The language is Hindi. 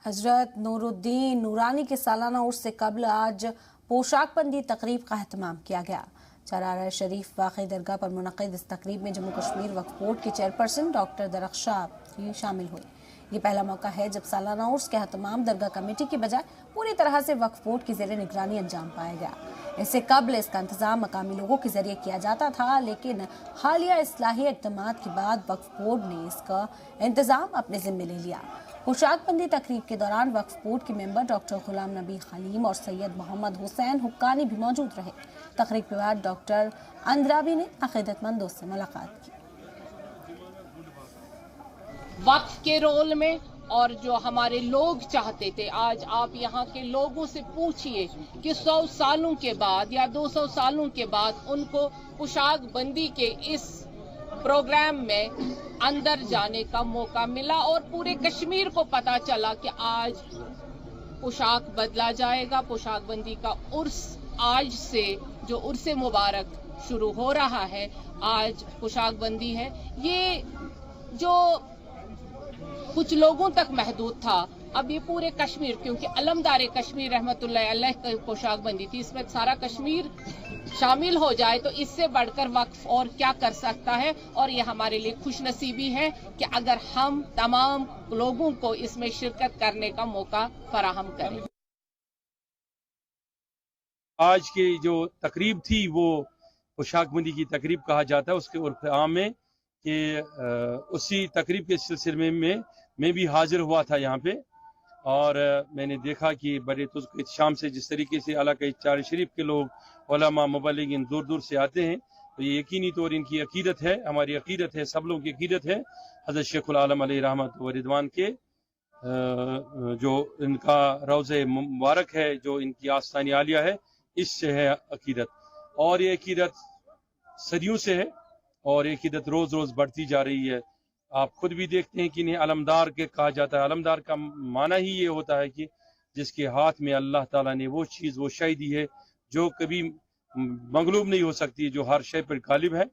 हजरत नूरुद्दीन नूरानी के सालाना उर्स से कबल आज पोशाक बंदी तकरीब का एहतमाम किया गया। चरारा शरीफ वाक़ई दरगाह पर मुनक़िद इस तकरीब में जम्मू कश्मीर वक्फ बोर्ड की चेयरपर्सन डॉक्टर दरख्शां भी शामिल हुई। ये पहला मौका है जब सालाना उर्स का एहतमाम दरगाह कमेटी की बजाय पूरी तरह से वक्फ बोर्ड की ज़ेरे निगरानी अंजाम पाया गया। इससे कबल इसका इंतजाम मकामी लोगों के जरिए किया जाता था, लेकिन हालिया इस्लाही इक़दामात के बाद वक्फ बोर्ड ने इसका इंतजाम अपने जिम्मे ले लिया। पोशाक बंदी तकरीब के दौरान वक्फ बोर्ड के मेंबर डॉक्टर गुलाम नबी खलीम और सैयद मोहम्मद हुसैन हुक्कानी भी मौजूद रहे। तकरीब के बाद डॉक्टर अंद्राबी ने अक़ीदतमंदों से मुलाकात की। वक्फ के रोल में और जो हमारे लोग चाहते थे, आज आप यहाँ के लोगों से पूछिए कि 100 सालों के बाद या 200 सालों के बाद उनको पोशाक बंदी के इस प्रोग्राम में अंदर जाने का मौका मिला और पूरे कश्मीर को पता चला कि आज पोशाक बदला जाएगा। पोशाक बंदी का उर्स आज से जो उर्स मुबारक शुरू हो रहा है, आज पोशाक बंदी है। ये जो कुछ लोगों तक महदूद था, अब ये पूरे कश्मीर, क्योंकि अलमदार कश्मीर रहमतुल्लाह अलैह की पोशाक बंदी थी, इसमें सारा कश्मीर शामिल हो जाए तो इससे बढ़कर वक्फ और क्या कर सकता है। और ये हमारे लिए खुशनसीबी है कि अगर हम तमाम लोगों को इसमें शिरकत करने का मौका फराहम करें। आज की जो तकरीब थी वो पोशाक बंदी की तकरीब कहा जाता है, उसके उर्फ आम में कि उसी तकरीब के सिलसिले में मैं भी हाजिर हुआ था यहाँ पे और मैंने देखा कि बड़े शाम से जिस तरीके से अला के चार शरीफ के लोग उलमा मुबल्लिगीन दूर दूर से आते हैं, तो ये यकीनी तौर इनकी अकीदत है, हमारी अकीदत है, सब लोगों की अकीदत है हज़रत शेखुल आलम अलैहि रहमत व रिदवान के जो इनका रोज़े मुबारक है, जो इनकी आस्तानी आलिया है, इससे है अकीदत। और ये अकीदत सदियों से है और ये अकीदत रोज़ रोज़ बढ़ती जा रही है। आप खुद भी देखते हैं कि इन्हें अलमदार के कहा जाता है। अलमदार का माना ही ये होता है कि जिसके हाथ में अल्लाह ताला ने वो चीज़, वो शय दी है जो कभी मगलूब नहीं हो सकती, जो हर शय पर गालिब है।